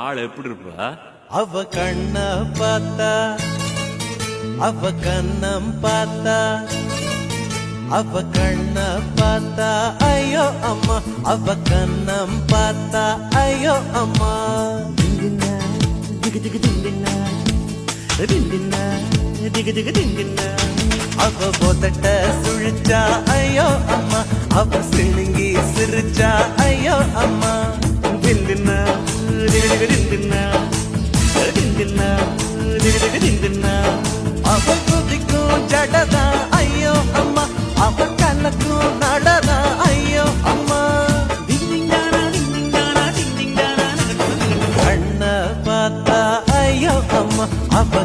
ஆள் எப்படி இருப்பா? அவ கண்ண பார்த்தா, அவ கண்ணம் பார்த்தா, அவ கண்ண பார்த்தா ஐயோ அம்மா, அவ கண்ணம் பார்த்தா ஐயோ அம்மா. திண்டினா திகு திகு திண்டினா, திண்டினா திகு திகு திண்டினா. அவ போதட்ட சுழிச்சா ஐயோ அம்மா, அவ சிணுங்கி சிரிச்சா ஐயோ அம்மா. திண்டினா திகு திகு திண்டினா, திண்டினா திகு திகு திண்டினா. அவ குதிக்கும் ஜடதா ஐயோ அம்மா, அவ கலக்கும் நடதா ஐயோ அம்மா. கண்ண பார்த்தா ஐயோ அம்மா, அவ